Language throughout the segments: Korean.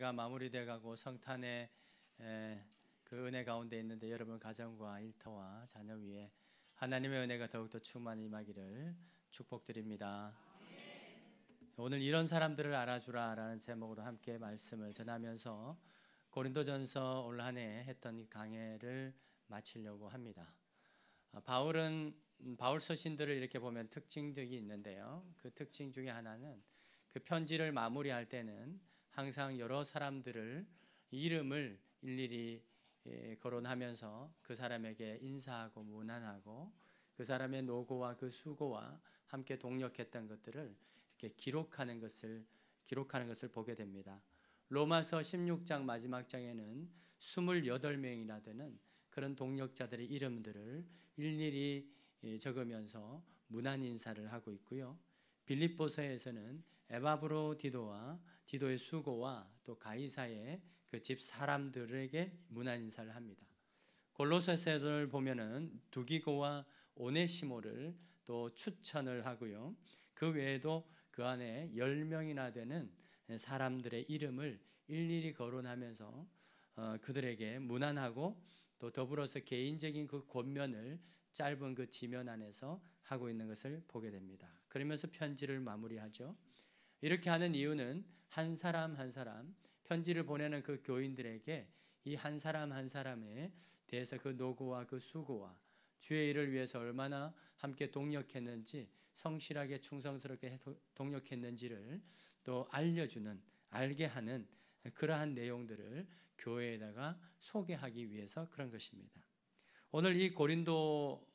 새해가 마무리돼 가고 성탄의 그 은혜 가운데 있는데 여러분 가정과 일터와 자녀 위에 하나님의 은혜가 더욱더 충만히 임하기를 축복드립니다. 오늘 이런 사람들을 알아주라 라는 제목으로 함께 말씀을 전하면서 고린도전서 올 한 해 했던 이 강해를 마치려고 합니다. 바울 서신들을 이렇게 보면 특징들이 있는데요. 그 특징 중에 하나는 그 편지를 마무리할 때는 항상 여러 사람들을 이름을 일일이 거론하면서 그 사람에게 인사하고 문안하고 그 사람의 노고와 그 수고와 함께 동력했던 것들을 이렇게 기록하는 것을 보게 됩니다. 로마서 16장 마지막 장에는 28명이나 되는 그런 동력자들의 이름들을 일일이 적으면서 문안 인사를 하고 있고요. 빌립보서에서는 에바브로디도와 디도의 수고와 또 가이사의 그 집 사람들에게 문안 인사를 합니다. 골로새서를 보면은 두기고와 오네시모를 또 추천을 하고요. 그 외에도 그 안에 10명이나 되는 사람들의 이름을 일일이 거론하면서 그들에게 문안하고 또 더불어서 개인적인 그 권면을 짧은 그 지면 안에서 하고 있는 것을 보게 됩니다. 그러면서 편지를 마무리하죠. 이렇게 하는 이유는 한 사람 한 사람 편지를 보내는 그 교인들에게 이 한 사람 한 사람에 대해서 그 노고와 그 수고와 주의 일을 위해서 얼마나 함께 동력했는지 성실하게 충성스럽게 동력했는지를 또 알게 하는 그러한 내용들을 교회에다가 소개하기 위해서 그런 것입니다. 오늘 이 고린도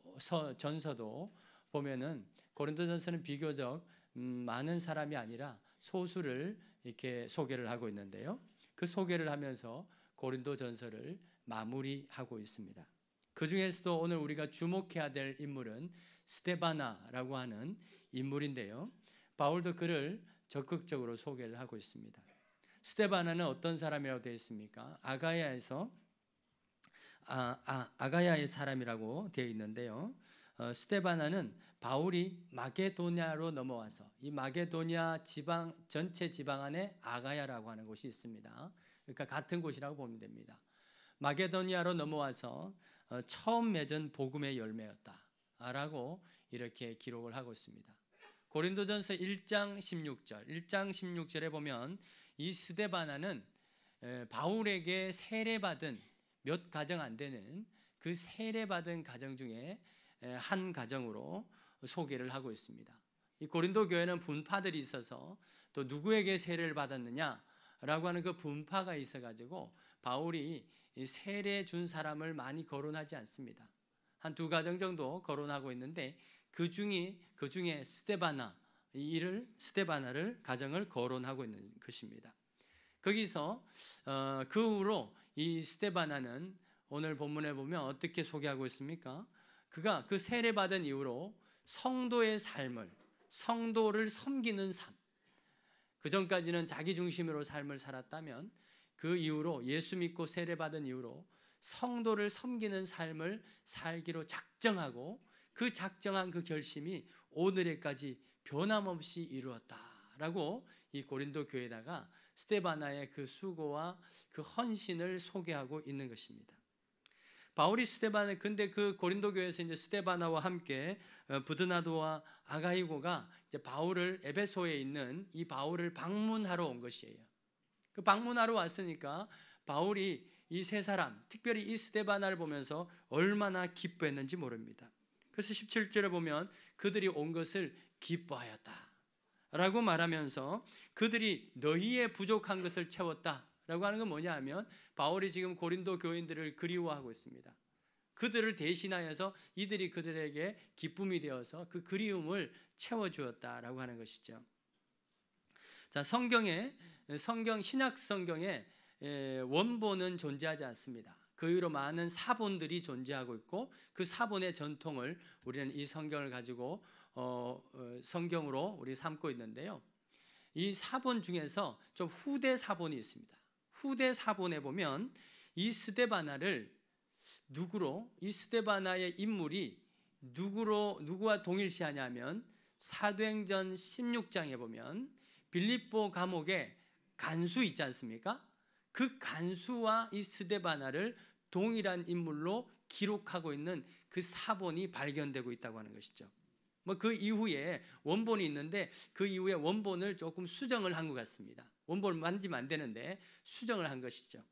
전서도 보면은 고린도 전서는 비교적 많은 사람이 아니라 소수를 이렇게 소개를 하고 있는데요. 그 소개를 하면서 고린도 전서를 마무리하고 있습니다. 그 중에서도 오늘 우리가 주목해야 될 인물은 스데바나라고 하는 인물인데요. 바울도 그를 적극적으로 소개를 하고 있습니다. 스데바나는 어떤 사람이라고 되어 있습니까? 아가야의 사람이라고 되어 있는데요. 스데바나는 바울이 마게도냐로 넘어와서 이 마게도냐 지방 전체 지방 안에 아가야라고 하는 곳이 있습니다. 그러니까 같은 곳이라고 보면 됩니다. 마게도냐로 넘어와서 처음 맺은 복음의 열매였다라고 이렇게 기록을 하고 있습니다. 고린도전서 1장 16절에 보면 이 스데바나는 바울에게 세례받은 몇 가정 안 되는 그 세례받은 가정 중에 한 가정으로 소개를 하고 있습니다. 이 고린도 교회는 분파들이 있어서 또 누구에게 세례를 받았느냐라고 하는 그 분파가 있어가지고 바울이 세례 준 사람을 많이 거론하지 않습니다. 한 두 가정 정도 거론하고 있는데 그 중에 스데바나를 가정을 거론하고 있는 것입니다. 거기서 그 후로 이 스데바나는 오늘 본문에 보면 어떻게 소개하고 있습니까? 그가 그 세례받은 이후로 성도를 섬기는 삶, 그 전까지는 자기 중심으로 삶을 살았다면 그 이후로 예수 믿고 세례받은 이후로 성도를 섬기는 삶을 살기로 작정하고 그 작정한 그 결심이 오늘에까지 변함없이 이루었다라고 이 고린도 교회에다가 스데바나의 그 수고와 그 헌신을 소개하고 있는 것입니다. 바울이 근데 그 고린도 교회에서 이제 스데바나와 함께 부드나도와 아가이고가 이제 에베소에 있는 이 바울을 방문하러 온 것이에요. 그 방문하러 왔으니까 바울이 이 세 사람, 특별히 이 스데바나를 보면서 얼마나 기뻐했는지 모릅니다. 그래서 17절에 보면 그들이 온 것을 기뻐하였다 라고 말하면서 그들이 너희의 부족한 것을 채웠다 라고 하는 건 뭐냐 하면 바울이 지금 고린도 교인들을 그리워하고 있습니다. 그들을 대신하여서 이들이 그들에게 기쁨이 되어서 그 그리움을 채워주었다라고 하는 것이죠. 자, 신약 성경에 원본은 존재하지 않습니다. 그 이후로 많은 사본들이 존재하고 있고 그 사본의 전통을 우리는 이 성경을 가지고 성경으로 우리 삼고 있는데요. 이 사본 중에서 좀 후대 사본이 있습니다. 후대 사본에 보면 이 스데바나의 인물이 누구와 동일시하냐면 사도행전 16장에 보면 빌립보 감옥에 간수 있지 않습니까? 그 간수와 이 스데바나를 동일한 인물로 기록하고 있는 그 사본이 발견되고 있다고 하는 것이죠. 뭐 그 이후에 원본이 있는데 그 이후에 원본을 조금 수정을 한 것 같습니다. 원본을 만지면 안 되는데 수정을 한 것이죠.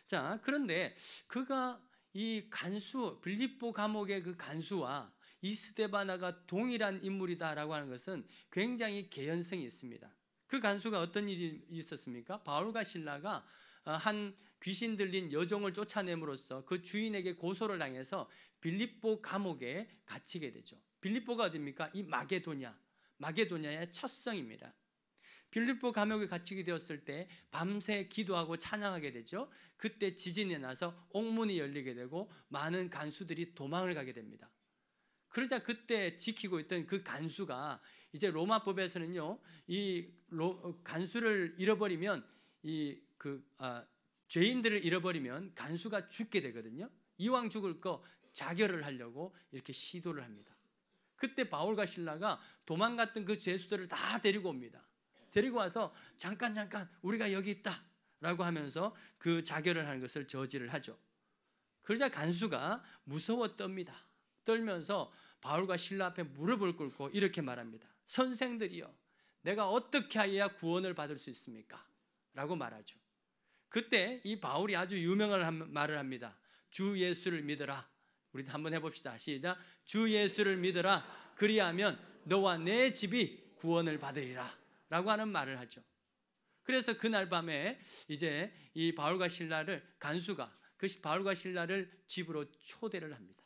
자, 그런데 그가 이 간수, 빌립보 감옥의 그 간수와 이 스데바나가 동일한 인물이다라고 하는 것은 굉장히 개연성이 있습니다. 그 간수가 어떤 일이 있었습니까? 바울과 실라가 한 귀신 들린 여종을 쫓아냄으로써 그 주인에게 고소를 당해서 빌립보 감옥에 갇히게 되죠. 빌립보가 어디입니까? 이 마게도냐의 첫 성입니다. 빌립보 감옥에 갇히게 되었을 때 밤새 기도하고 찬양하게 되죠. 그때 지진이 나서 옥문이 열리게 되고 많은 간수들이 도망을 가게 됩니다. 그러자 그때 지키고 있던 그 간수가 이제 로마법에서는요, 이 간수를 잃어버리면 죄인들을 잃어버리면 간수가 죽게 되거든요. 이왕 죽을 거 자결을 하려고 이렇게 시도를 합니다. 그때 바울과 실라가 도망갔던 그 죄수들을 다 데리고 옵니다. 데리고 와서 잠깐 우리가 여기 있다 라고 하면서 그 자결을 하는 것을 저지를 하죠. 그러자 간수가 무서워 떨면서 바울과 실라 앞에 무릎을 꿇고 이렇게 말합니다. 선생들이여, 내가 어떻게 해야 구원을 받을 수 있습니까? 라고 말하죠. 그때 이 바울이 아주 유명한 말을 합니다. 주 예수를 믿어라. 우리 한번 해봅시다. 시작. 주 예수를 믿어라. 그리하면 너와 내 집이 구원을 받으리라 라고 하는 말을 하죠. 그래서 그날 밤에 이제 이 바울과 실라를 간수가 그 바울과 실라를 집으로 초대를 합니다.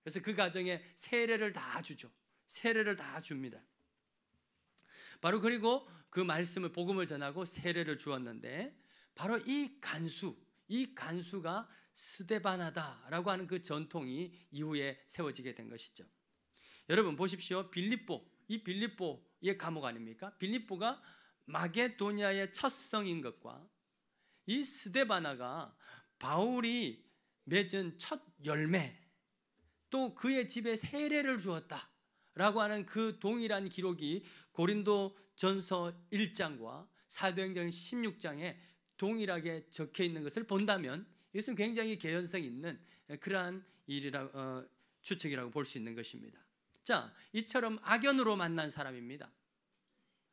그래서 그 가정에 세례를 다 주죠. 세례를 다 줍니다. 바로 그리고 그 말씀을 복음을 전하고 세례를 주었는데 바로 이 간수가 스데바나다라고 하는 그 전통이 이후에 세워지게 된 것이죠. 여러분 보십시오. 이 빌립보의 감옥 아닙니까? 빌립보가 마게도냐의 첫 성인 것과 이 스데바나가 바울이 맺은 첫 열매, 또 그의 집에 세례를 주었다라고 하는 그 동일한 기록이 고린도 전서 1장과 사도행전 16장에 동일하게 적혀 있는 것을 본다면 이것은 굉장히 개연성 있는 그러한 추측이라고 볼 수 있는 것입니다. 자, 이처럼 악연으로 만난 사람입니다.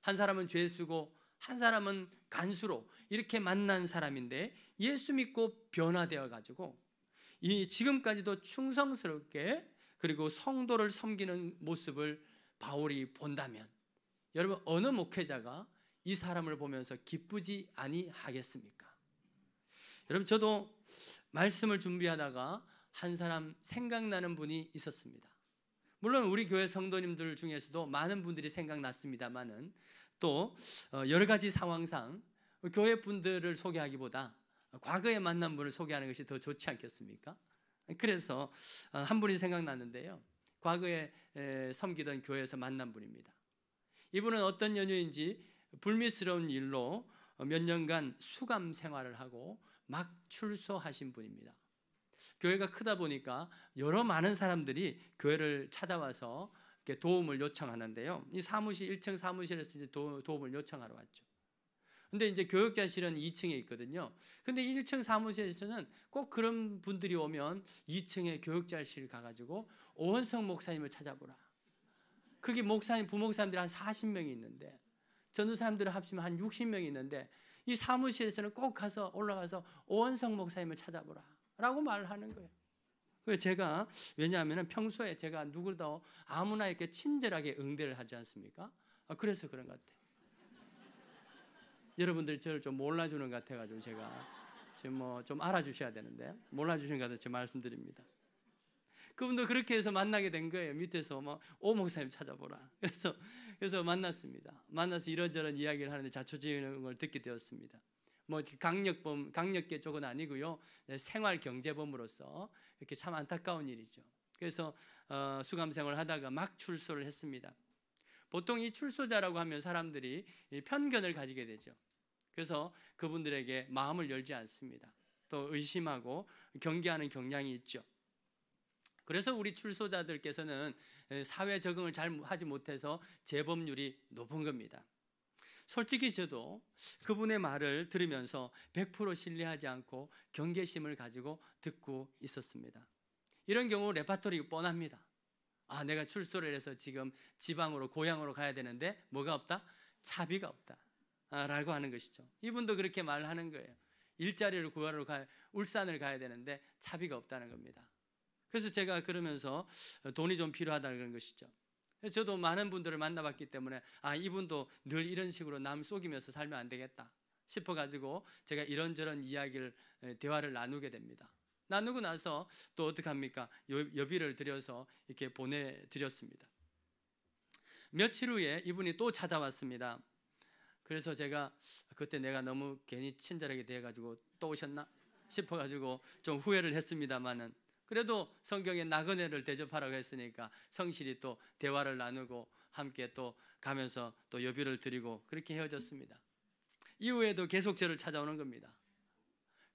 한 사람은 죄수고 한 사람은 간수로 이렇게 만난 사람인데 예수 믿고 변화되어 가지고 이 지금까지도 충성스럽게 그리고 성도를 섬기는 모습을 바울이 본다면 여러분 어느 목회자가 이 사람을 보면서 기쁘지 아니하겠습니까? 여러분 저도 말씀을 준비하다가 한 사람 생각나는 분이 있었습니다. 물론 우리 교회 성도님들 중에서도 많은 분들이 생각났습니다만은 또 여러 가지 상황상 교회 분들을 소개하기보다 과거에 만난 분을 소개하는 것이 더 좋지 않겠습니까? 그래서 한 분이 생각났는데요. 과거에 섬기던 교회에서 만난 분입니다. 이분은 어떤 연유인지 불미스러운 일로 몇 년간 수감 생활을 하고 막 출소하신 분입니다. 교회가 크다 보니까 여러 많은 사람들이 교회를 찾아와서 이렇게 도움을 요청하는데요. 이 사무실 1층 사무실에서 이제 도움을 요청하러 왔죠. 근데 이제 교역자실은 2층에 있거든요. 근데 1층 사무실에서는 꼭 그런 분들이 오면 2층에 교역자실 가가지고 오원성 목사님을 찾아보라. 그게 목사님, 부목사님들이 한 40명이 있는데 전도사님들을 합치면 한 60명이 있는데 이 사무실에서는 꼭 가서 올라가서 오원성 목사님을 찾아보라 라고 말을 하는 거예요. 그래서 제가 왜냐하면 평소에 제가 누구도 아무나 이렇게 친절하게 응대를 하지 않습니까? 그래서 그런 것 같아요. 여러분들이 저를 좀 몰라주는 것 같아가지고 제가 지금 좀 알아주셔야 되는데 몰라주시는 것 같아서 제가 말씀드립니다. 그분도 그렇게 해서 만나게 된 거예요. 밑에서 오 목사님 찾아보라. 그래서 만났습니다. 만나서 이런저런 이야기를 하는데 자초지종을 듣게 되었습니다. 강력계 쪽은 아니고요. 생활 경제범으로서 이렇게 참 안타까운 일이죠. 그래서 수감 생활을 하다가 막 출소를 했습니다. 보통 이 출소자라고 하면 사람들이 편견을 가지게 되죠. 그래서 그분들에게 마음을 열지 않습니다. 또 의심하고 경계하는 경향이 있죠. 그래서 우리 출소자들께서는 사회 적응을 잘 하지 못해서 재범률이 높은 겁니다. 솔직히 저도 그분의 말을 들으면서 100% 신뢰하지 않고 경계심을 가지고 듣고 있었습니다. 이런 경우 레파토리 뻔합니다. 아, 내가 출소를 해서 지금 지방으로 고향으로 가야 되는데 뭐가 없다? 차비가 없다 라고 하는 것이죠. 이분도 그렇게 말하는 거예요. 일자리를 구하러 울산을 가야 되는데 차비가 없다는 겁니다. 그래서 제가 그러면서 돈이 좀 필요하다는 그런 것이죠. 저도 많은 분들을 만나봤기 때문에 아, 이분도 늘 이런 식으로 남 속이면서 살면 안 되겠다 싶어가지고 제가 이런저런 이야기를 대화를 나누게 됩니다. 나누고 나서 또 어떻게 합니까? 여비를 드려서 이렇게 보내드렸습니다. 며칠 후에 이분이 또 찾아왔습니다. 그래서 제가 그때 내가 너무 괜히 친절하게 대해가지고 또 오셨나 싶어가지고 좀 후회를 했습니다만은, 그래도 성경에 나그네를 대접하라고 했으니까 성실히 또 대화를 나누고 함께 또 가면서 또 여비를 드리고 그렇게 헤어졌습니다. 이후에도 계속 저를 찾아오는 겁니다.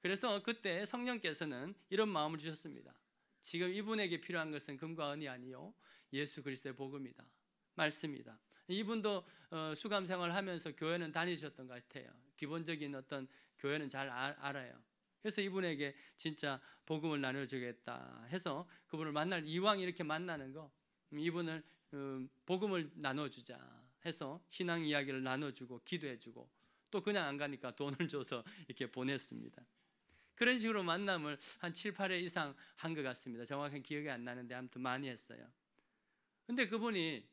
그래서 그때 성령께서는 이런 마음을 주셨습니다. 지금 이분에게 필요한 것은 금과 은이 아니요 예수 그리스도의 복음이다, 말씀이다. 이분도 수감 생활을 하면서 교회는 다니셨던 것 같아요. 기본적인 어떤 교회는 잘 알아요. 그래서 이분에게 진짜 복음을 나눠주겠다 해서 그분을 만날 이왕 이렇게 만나는 거, 이분을 복음을 나눠주자 해서 신앙 이야기를 나눠주고 기도해주고 또 그냥 안 가니까 돈을 줘서 이렇게 보냈습니다. 그런 식으로 만남을 한 7, 8회 이상 한 것 같습니다. 정확한 기억이 안 나는데 아무튼 많이 했어요. 근데 그분이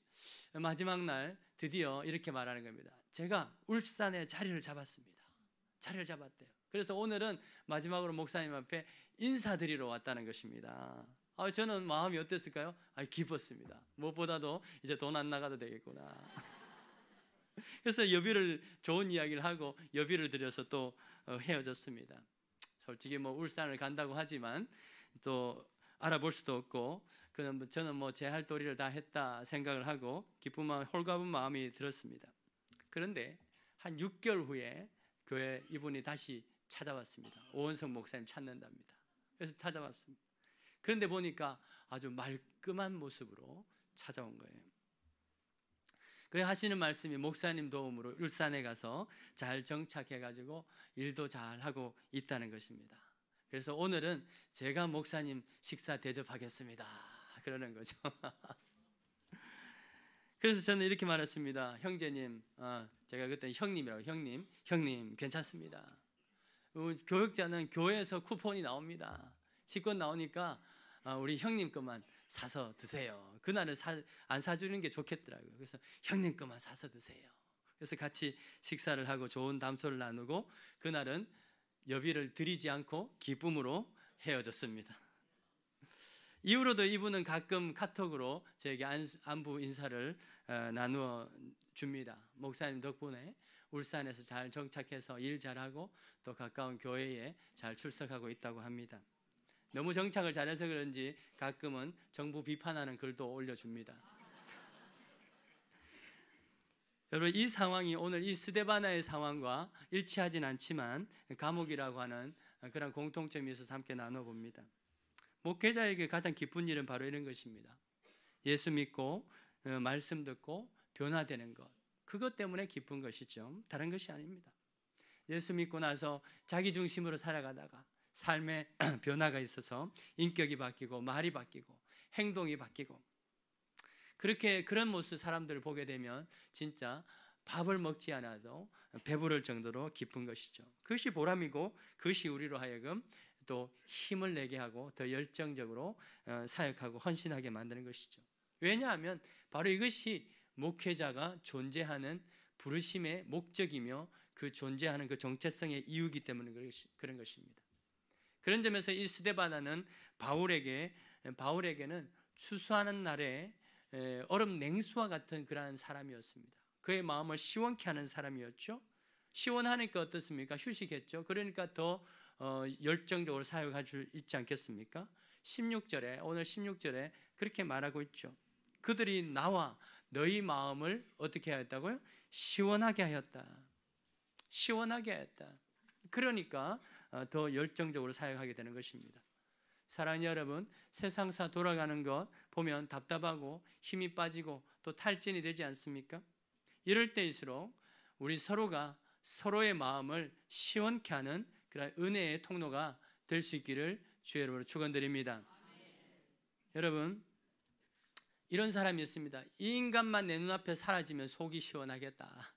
마지막 날 드디어 이렇게 말하는 겁니다. 제가 울산에 자리를 잡았습니다. 자리를 잡았대요. 그래서 오늘은 마지막으로 목사님 앞에 인사드리러 왔다는 것입니다. 저는 마음이 어땠을까요? 기뻤습니다. 무엇보다도 이제 돈 안 나가도 되겠구나. 그래서 여비를 좋은 이야기를 하고 여비를 드려서 또 헤어졌습니다. 솔직히 뭐 울산을 간다고 하지만 또 알아볼 수도 없고 저는 뭐 제 할 도리를 다 했다 생각을 하고 기쁜 마음, 홀가분 마음이 들었습니다. 그런데 한 6개월 후에 교회 이분이 다시 찾아왔습니다. 오원성 목사님 찾는답니다. 그래서 찾아왔습니다. 그런데 보니까 아주 말끔한 모습으로 찾아온 거예요. 그래 하시는 말씀이 목사님 도움으로 울산에 가서 잘 정착해가지고 일도 잘 하고 있다는 것입니다. 그래서 오늘은 제가 목사님 식사 대접하겠습니다 그러는 거죠. 그래서 저는 이렇게 말했습니다. 형제님, 제가 그때 형님이라고, 형님 괜찮습니다. 교역자는 교회에서 쿠폰이 나옵니다. 식권 나오니까 우리 형님 것만 사서 드세요. 그날은 안 사주는 게 좋겠더라고요. 그래서 형님 것만 사서 드세요. 그래서 같이 식사를 하고 좋은 담소를 나누고 그날은 여비를 드리지 않고 기쁨으로 헤어졌습니다. 이후로도 이분은 가끔 카톡으로 저에게 안부 인사를 나누어 줍니다. 목사님 덕분에 울산에서 잘 정착해서 일 잘하고 또 가까운 교회에 잘 출석하고 있다고 합니다. 너무 정착을 잘해서 그런지 가끔은 정부 비판하는 글도 올려줍니다. 여러분, 이 상황이 오늘 이 스데바나의 상황과 일치하진 않지만 감옥이라고 하는 그런 공통점이 있어서 함께 나눠봅니다. 목회자에게 가장 기쁜 일은 바로 이런 것입니다. 예수 믿고 말씀 듣고 변화되는 것, 그것 때문에 기쁜 것이죠. 다른 것이 아닙니다. 예수 믿고 나서 자기 중심으로 살아가다가 삶의 변화가 있어서 인격이 바뀌고 말이 바뀌고 행동이 바뀌고 그런 모습 사람들을 보게 되면 진짜 밥을 먹지 않아도 배부를 정도로 기쁜 것이죠. 그것이 보람이고 그것이 우리로 하여금 또 힘을 내게 하고 더 열정적으로 사역하고 헌신하게 만드는 것이죠. 왜냐하면 바로 이것이 목회자가 존재하는 부르심의 목적이며 그 존재하는 그 정체성의 이유이기 때문에 그런 것입니다. 그런 점에서 이 스데바나는 바울에게는 추수하는 날에 얼음 냉수와 같은 그러한 사람이었습니다. 그의 마음을 시원케 하는 사람이었죠. 시원하니까 어떻습니까? 휴식했죠. 그러니까 더 열정적으로 사역할 수 있지 않겠습니까? 16절에 오늘 16절에 그렇게 말하고 있죠. 그들이 나와 너희 마음을 어떻게 하였다고요? 시원하게 하였다. 시원하게 하였다. 그러니까 더 열정적으로 사역하게 되는 것입니다. 사랑하는 여러분, 세상사 돌아가는 것 보면 답답하고 힘이 빠지고 또 탈진이 되지 않습니까? 이럴 때일수록 우리 서로가 서로의 마음을 시원케 하는 그런 은혜의 통로가 될 수 있기를 주의 이름으로 축원드립니다. 여러분, 이런 사람이 있습니다. 이 인간만 내 눈앞에 사라지면 속이 시원하겠다.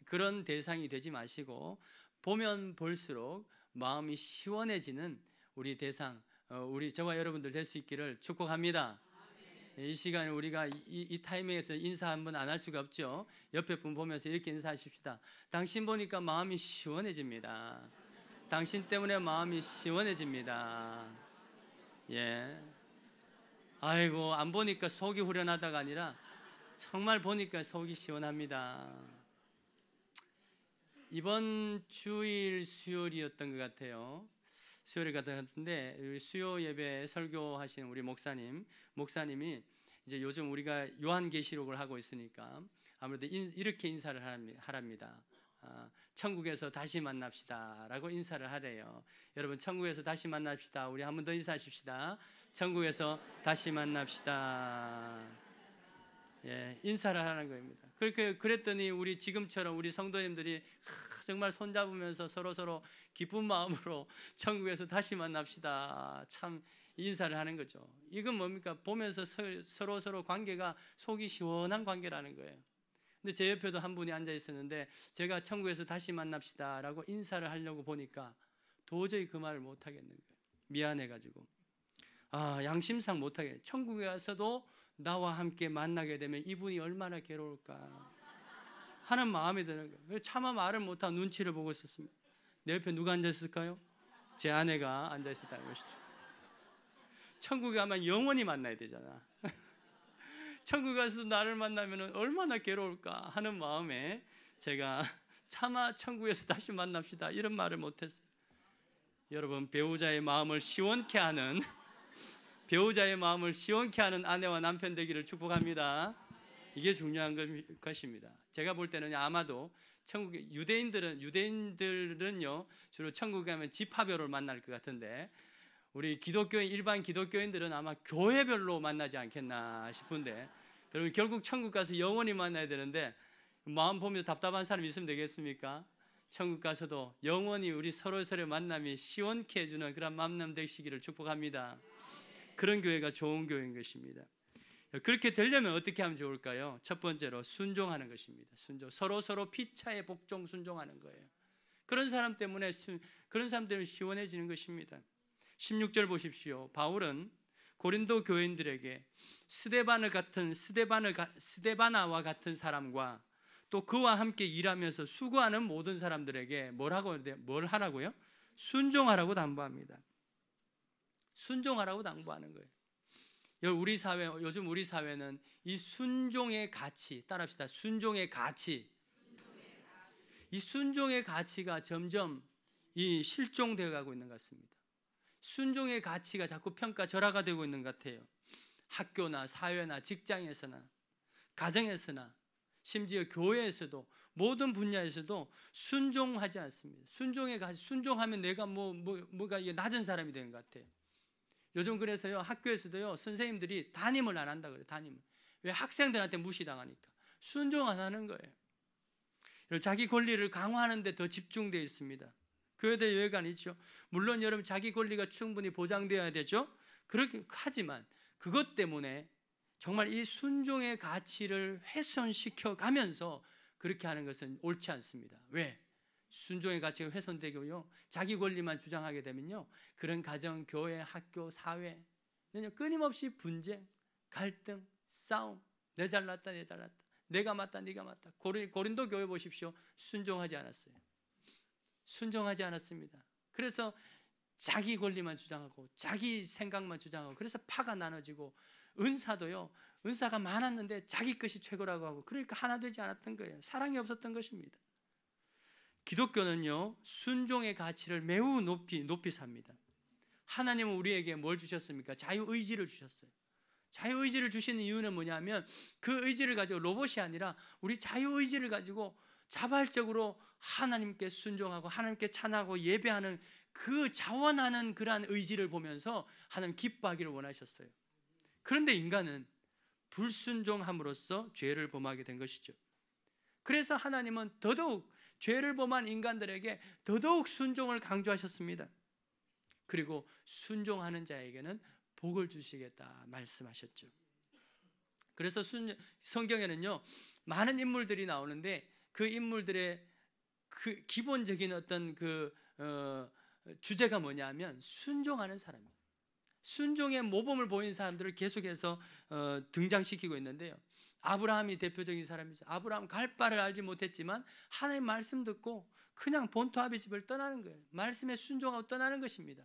그런 대상이 되지 마시고 보면 볼수록 마음이 시원해지는 우리 대상, 우리 저와 여러분들 될 수 있기를 축복합니다. 이 시간에 우리가 이 타이밍에서 인사 한번 안 할 수가 없죠. 옆에 분 보면서 이렇게 인사하십시다. 당신 보니까 마음이 시원해집니다. 당신 때문에 마음이 시원해집니다. 예. 아이고, 안 보니까 속이 후련하다가 아니라 정말 보니까 속이 시원합니다. 이번 주일 수요일이었던 것 같아요. 수요일 같은데 수요 예배 설교하시는 우리 목사님이 이제 요즘 우리가 요한계시록을 하고 있으니까 아무래도 이렇게 인사를 하랍니다. 천국에서 다시 만납시다 라고 인사를 하래요. 여러분, 천국에서 다시 만납시다. 우리 한 번 더 인사하십시다. 천국에서 다시 만납시다. 예, 인사를 하는 겁니다. 그랬더니 우리 지금처럼 우리 성도님들이 정말 손잡으면서 서로 기쁜 마음으로 천국에서 다시 만납시다 참 인사를 하는 거죠. 이건 뭡니까? 보면서 서로 관계가 속이 시원한 관계라는 거예요. 근데 제 옆에도 한 분이 앉아 있었는데 제가 천국에서 다시 만납시다 라고 인사를 하려고 보니까 도저히 그 말을 못 하겠는 거예요. 미안해가지고 양심상 못 하겠어요. 천국에 가서도 나와 함께 만나게 되면 이분이 얼마나 괴로울까 하는 마음이 드는 거예요. 차마 말을 못하고 눈치를 보고 있었습니다. 내 옆에 누가 앉아있을까요? 제 아내가 앉아있었다는 것이죠. 천국에 가면 영원히 만나야 되잖아. 천국에 가서 나를 만나면 얼마나 괴로울까 하는 마음에 제가 차마 천국에서 다시 만납시다 이런 말을 못했어요. 여러분, 배우자의 마음을 시원케 하는 아내와 남편 되기를 축복합니다. 이게 중요한 것입니다. 제가 볼 때는 아마도 천국에 유대인들은요 주로 천국에 가면 집화별로 만날 것 같은데 우리 일반 기독교인들은 아마 교회별로 만나지 않겠나 싶은데, 여러분, 결국 천국 가서 영원히 만나야 되는데 마음 보면서 답답한 사람 있으면 되겠습니까? 천국 가서도 영원히 우리 서로서로의 만남이 시원케 해주는 그런 만남 되시기를 축복합니다. 그런 교회가 좋은 교회인 것입니다. 그렇게 되려면 어떻게 하면 좋을까요? 첫 번째로 순종하는 것입니다. 서로 피차에 복종 순종하는 거예요. 그런 사람 때문에 시원해지는 것입니다. 16절 보십시오. 바울은 고린도 교인들에게 스데바나와 같은 사람과 또 그와 함께 일하면서 수고하는 모든 사람들에게 뭘 하라고요? 순종하라고 당부합니다. 순종하라고 당부하는 거예요. 요즘 우리 사회는 이 순종의 가치, 따라합시다. 순종의 가치. 이 순종의 가치가 점점 실종되어 가고 있는 것 같습니다. 순종의 가치가 자꾸 평가절하가 되고 있는 것 같아요. 학교나 사회나 직장에서나 가정에서나 심지어 교회에서도 모든 분야에서도 순종하지 않습니다. 순종의 가치, 순종하면 내가 뭐가 낮은 사람이 되는 것 같아요. 요즘 그래서요 학교에서도요 선생님들이 담임을 안 한다 그래요. 담임을. 왜? 학생들한테 무시당하니까. 순종 안 하는 거예요. 자기 권리를 강화하는 데 더 집중되어 있습니다. 교회대 여회관 있죠. 물론 여러분 자기 권리가 충분히 보장되어야 되죠. 그렇게 하지만 그것 때문에 정말 이 순종의 가치를 훼손시켜 가면서 그렇게 하는 것은 옳지 않습니다. 왜? 순종의 가치가 훼손되고요 자기 권리만 주장하게 되면요 그런 가정, 교회, 학교, 사회는 끊임없이 분쟁, 갈등, 싸움, 내 잘났다, 내가 맞다, 네가 맞다. 고린도 교회 보십시오. 순종하지 않았어요. 순종하지 않았습니다. 그래서 자기 권리만 주장하고 자기 생각만 주장하고 그래서 파가 나눠지고 은사가 많았는데 자기 것이 최고라고 하고 그러니까 하나 되지 않았던 거예요. 사랑이 없었던 것입니다. 기독교는요 순종의 가치를 매우 높이 삽니다. 하나님은 우리에게 뭘 주셨습니까? 자유의지를 주셨어요. 자유의지를 주시는 이유는 뭐냐면 그 의지를 가지고 로봇이 아니라 우리 자유의지를 가지고 자발적으로 하나님께 순종하고 하나님께 찬하고 예배하는 그 자원하는 그러한 의지를 보면서 하나님 기뻐하기를 원하셨어요. 그런데 인간은 불순종함으로써 죄를 범하게 된 것이죠. 그래서 하나님은 더더욱 죄를 범한 인간들에게 더더욱 순종을 강조하셨습니다. 그리고 순종하는 자에게는 복을 주시겠다 말씀하셨죠. 그래서 성경에는요 많은 인물들이 나오는데 그 인물들의 그 기본적인 어떤 주제가 뭐냐면 순종하는 사람이에요. 순종의 모범을 보인 사람들을 계속해서 등장시키고 있는데요. 아브라함이 대표적인 사람이죠. 아브라함 갈 바를 알지 못했지만 하나님 말씀 듣고 그냥 본토 아비 집을 떠나는 거예요. 말씀에 순종하고 떠나는 것입니다.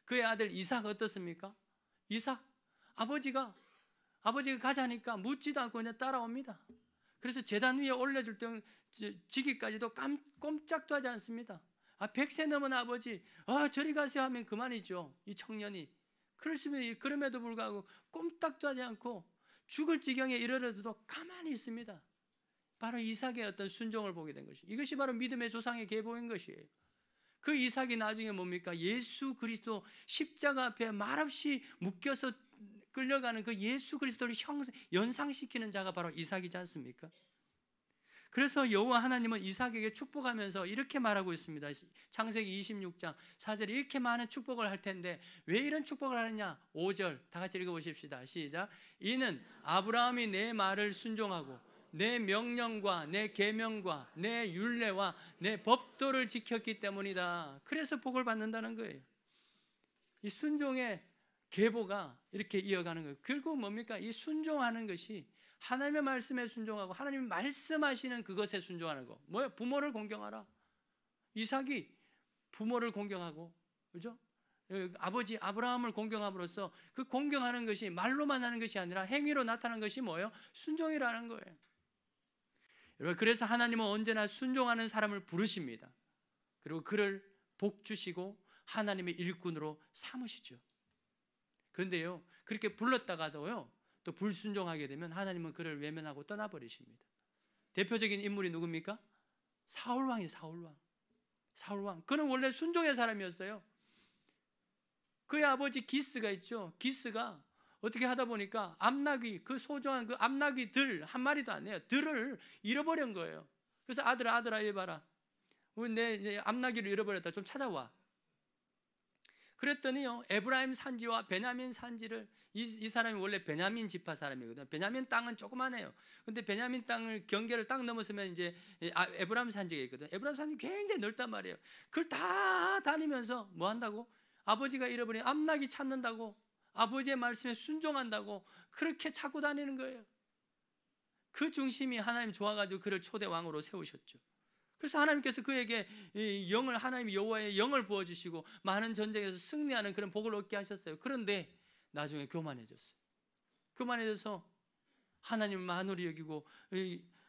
그의 아들 이삭 어떻습니까? 이삭 아버지가 가자니까 묻지도 않고 그냥 따라옵니다. 그래서 제단 위에 올려줄 때 지기까지도 꼼짝도 하지 않습니다. 100세 넘은 아버지 저리 가세요 하면 그만이죠. 이 청년이 그럼에도 불구하고 꼼짝도 하지 않고 죽을 지경에 이르러도 가만히 있습니다. 바로 이삭의 어떤 순종을 보게 된 것이, 이것이 바로 믿음의 조상의 계보인 것이에요. 그 이삭이 나중에 뭡니까? 예수 그리스도 십자가 앞에 말없이 묶여서 끌려가는 그 예수 그리스도를 연상시키는 자가 바로 이삭이지 않습니까? 그래서 여호와 하나님은 이삭에게 축복하면서 이렇게 말하고 있습니다. 창세기 26장 4절에 이렇게 많은 축복을 할 텐데 왜 이런 축복을 하느냐? 5절 다 같이 읽어보십시다. 시작. 이는 아브라함이 내 말을 순종하고 내 명령과 내 계명과 내 율례와 내 법도를 지켰기 때문이다. 그래서 복을 받는다는 거예요. 이 순종의 계보가 이렇게 이어가는 거예요. 결국 뭡니까? 이 순종하는 것이 하나님의 말씀에 순종하고 하나님이 말씀하시는 그것에 순종하는 거. 뭐야? 부모를 공경하라. 이삭이 부모를 공경하고, 그죠? 아버지 아브라함을 공경함으로써 그 공경하는 것이 말로만 하는 것이 아니라 행위로 나타나는 것이 뭐예요? 순종이라는 거예요. 여러분, 그래서 하나님은 언제나 순종하는 사람을 부르십니다. 그리고 그를 복 주시고 하나님의 일꾼으로 삼으시죠. 그런데요, 그렇게 불렀다가도요, 또 불순종하게 되면 하나님은 그를 외면하고 떠나버리십니다. 대표적인 인물이 누굽니까? 사울왕이에요. 사울왕. 그는 원래 순종의 사람이었어요. 그의 아버지 기스가 있죠. 기스가 어떻게 하다 보니까 암나귀, 그 소중한 그 암나귀 들 한 마리도 안 해요. 들을 잃어버린 거예요. 그래서 아들아 이봐라, 내 암나귀를 잃어버렸다, 좀 찾아와. 그랬더니요, 에브라임 산지와 베냐민 산지를, 이 사람이 원래 베냐민 지파 사람이거든요. 베냐민 땅은 조그만해요. 근데 베냐민 땅을 경계를 딱 넘어서면 이제 에브라임 산지가 있거든요. 에브라임 산지 굉장히 넓단 말이에요. 그걸 다 다니면서 뭐 한다고? 아버지가 잃어버린 암나귀 찾는다고, 아버지의 말씀에 순종한다고 그렇게 찾고 다니는 거예요. 그 중심이 하나님 좋아가지고 그를 초대 왕으로 세우셨죠. 그래서 하나님께서 그에게 영을, 하나님 여호와의 영을 부어주시고 많은 전쟁에서 승리하는 그런 복을 얻게 하셨어요. 그런데 나중에 교만해졌어요. 교만해져서 하나님을 만홀히 여기고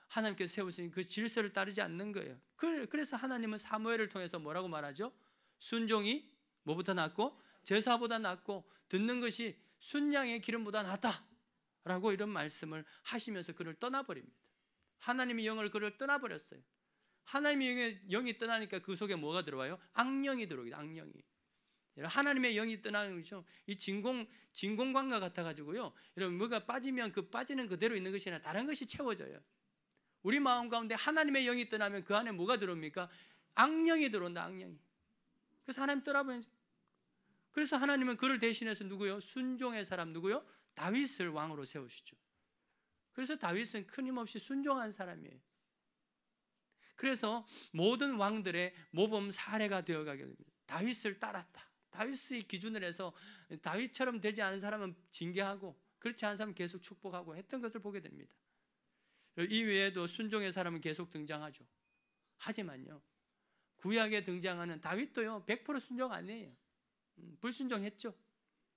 하나님께서 세우신 그 질서를 따르지 않는 거예요. 그래서 하나님은 사무엘을 통해서 뭐라고 말하죠? 순종이 뭐보다 낫고 제사보다 낫고 듣는 것이 순양의 기름보다 낫다 라고 이런 말씀을 하시면서 그를 떠나버립니다. 하나님의 영을 그를 떠나버렸어요. 하나님의 영이 떠나니까 그 속에 뭐가 들어와요? 악령이 들어오게. 악령이. 하나님의 영이 떠나는 것이죠. 이 진공관과 같아가지고요, 여러분, 뭐가 빠지면 그 빠지는 그대로 있는 것이 아니라 다른 것이 채워져요. 우리 마음 가운데 하나님의 영이 떠나면 그 안에 뭐가 들어옵니까? 악령이 들어온다. 악령이. 그래서 하나님 떠나버린. 그래서 하나님은 그를 대신해서 누구요? 순종의 사람 누구요? 다윗을 왕으로 세우시죠. 그래서 다윗은 끊임없이 순종한 사람이에요. 그래서 모든 왕들의 모범 사례가 되어가게 됩니다. 다윗을 따랐다. 다윗의 기준을 해서 다윗처럼 되지 않은 사람은 징계하고 그렇지 않은 사람은 계속 축복하고 했던 것을 보게 됩니다. 이 외에도 순종의 사람은 계속 등장하죠. 하지만요, 구약에 등장하는 다윗도요 100% 순종 아니에요. 불순종했죠.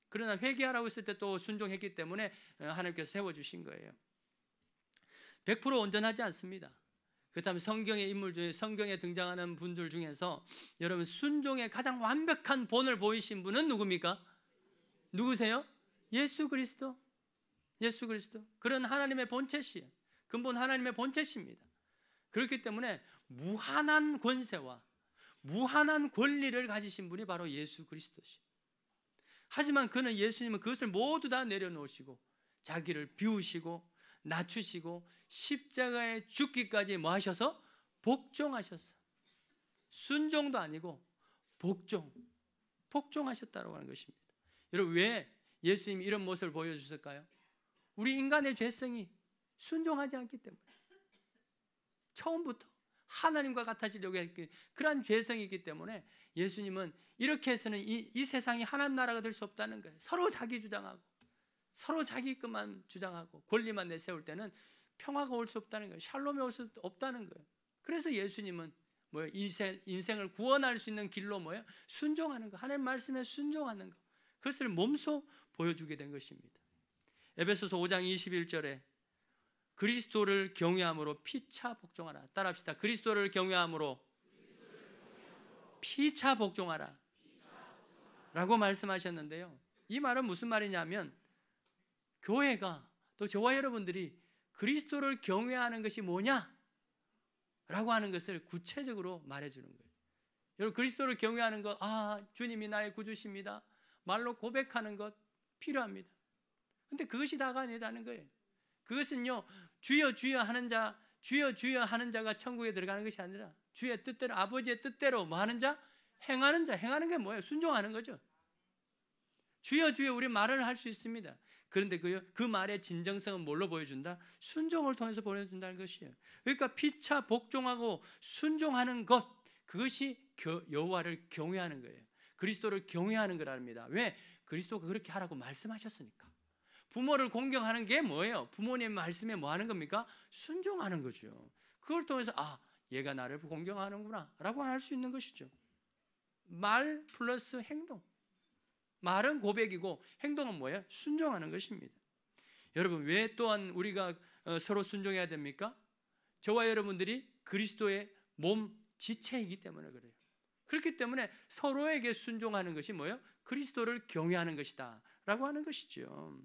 그러나 회개하라고 했을 때 또 순종했기 때문에 하나님께서 세워주신 거예요. 100% 온전하지 않습니다. 그렇다면 성경의 인물 중에, 성경에 등장하는 분들 중에서 여러분 순종의 가장 완벽한 본을 보이신 분은 누굽니까? 누구세요? 예수 그리스도. 예수 그리스도. 그런 하나님의 본체시에요. 근본 하나님의 본체십니다. 그렇기 때문에 무한한 권세와 무한한 권리를 가지신 분이 바로 예수 그리스도시에요. 하지만 예수님은 그것을 모두 다 내려놓으시고 자기를 비우시고 낮추시고 십자가에 죽기까지 뭐 하셔서? 복종하셨어. 순종도 아니고 복종하셨다고 하는 것입니다. 여러분, 왜 예수님이 이런 모습을 보여주셨을까요? 우리 인간의 죄성이 순종하지 않기 때문에, 처음부터 하나님과 같아지려고 했기, 그러한 죄성이 있기 때문에 예수님은 이렇게 해서는 이 세상이 하나님 나라가 될 수 없다는 거예요. 서로 자기 주장하고, 서로 자기 것만 주장하고 권리만 내세울 때는 평화가 올 수 없다는 거예요. 샬롬이 올 수 없다는 거예요. 그래서 예수님은 뭐예요? 인생을 구원할 수 있는 길로 뭐예요? 순종하는 거, 하나님 말씀에 순종하는 거, 그것을 몸소 보여주게 된 것입니다. 에베소서 5장 21절에 그리스도를 경외함으로 피차 복종하라. 따라합시다. 그리스도를 경외함으로 피차 복종하라 라고 말씀하셨는데요, 이 말은 무슨 말이냐면, 교회가, 또 저와 여러분들이 그리스도를 경외하는 것이 뭐냐 라고 하는 것을 구체적으로 말해주는 거예요. 여러분, 그리스도를 경외하는 것, 주님이 나의 구주십니다, 말로 고백하는 것 필요합니다. 근데 그것이 다가 아니라는 거예요. 그것은요, 주여 주여 하는 자, 주여 주여 하는 자가 천국에 들어가는 것이 아니라 주의 뜻대로, 아버지의 뜻대로 뭐 하는 자? 행하는 자. 행하는 게 뭐예요? 순종하는 거죠. 주여 주여 우리 말을 할 수 있습니다. 그런데 그 말의 진정성은 뭘로 보여준다? 순종을 통해서 보여준다는 것이에요. 그러니까 피차 복종하고 순종하는 것, 그것이 여호와를 경외하는 거예요. 그리스도를 경외하는 거랍니다. 왜? 그리스도가 그렇게 하라고 말씀하셨으니까. 부모를 공경하는 게 뭐예요? 부모님 말씀에 뭐 하는 겁니까? 순종하는 거죠. 그걸 통해서 얘가 나를 공경하는구나 라고 할 수 있는 것이죠. 말 플러스 행동. 말은 고백이고 행동은 뭐예요? 순종하는 것입니다. 여러분, 왜 또한 우리가 서로 순종해야 됩니까? 저와 여러분들이 그리스도의 몸 지체이기 때문에 그래요. 그렇기 때문에 서로에게 순종하는 것이 뭐예요? 그리스도를 경외하는 것이다 라고 하는 것이죠.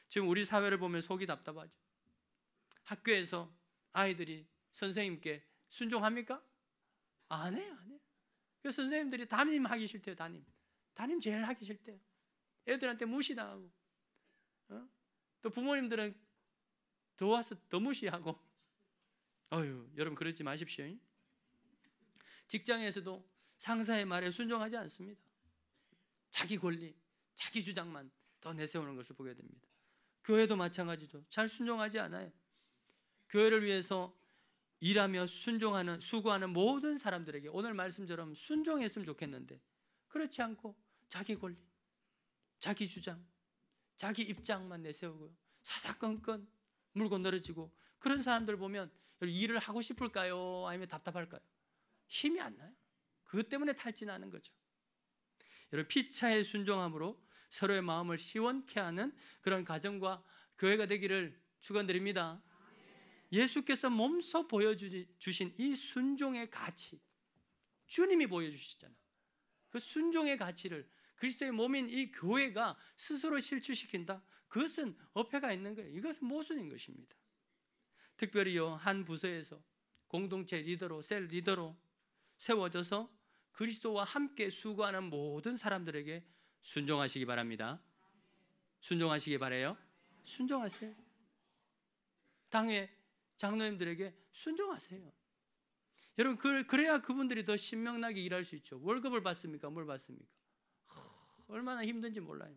지금 우리 사회를 보면 속이 답답하죠. 학교에서 아이들이 선생님께 순종합니까? 안 해요. 그래서 선생님들이 담임 하기 싫대요. 담임 제일 하기 싫대요. 애들한테 무시당하고, 또 부모님들은 더 와서 더 무시하고. 여러분, 그러지 마십시오. 직장에서도 상사의 말에 순종하지 않습니다. 자기 권리, 자기 주장만 더 내세우는 것을 보게 됩니다. 교회도 마찬가지죠. 잘 순종하지 않아요. 교회를 위해서 일하며 순종하는, 수고하는 모든 사람들에게 오늘 말씀처럼 순종했으면 좋겠는데, 그렇지 않고 자기 권리, 자기 주장, 자기 입장만 내세우고요, 사사건건 물고 늘어지고, 그런 사람들 보면 일을 하고 싶을까요? 아니면 답답할까요? 힘이 안 나요. 그것 때문에 탈진하는 거죠. 여러분, 피차의 순종함으로 서로의 마음을 시원케 하는 그런 가정과 교회가 되기를 축원드립니다. 예수께서 몸소 보여주신 이 순종의 가치, 주님이 보여주시잖아요. 그 순종의 가치를 그리스도의 몸인 이 교회가 스스로 실추시킨다? 그것은 어폐가 있는 거예요. 이것은 모순인 것입니다. 특별히요, 한 부서에서 공동체 리더로, 셀 리더로 세워져서 그리스도와 함께 수고하는 모든 사람들에게 순종하시기 바랍니다. 순종하시기 바라요. 순종하세요. 당회 장로님들에게 순종하세요. 여러분, 그래야 그분들이 더 신명나게 일할 수 있죠. 월급을 받습니까? 뭘 받습니까? 얼마나 힘든지 몰라요.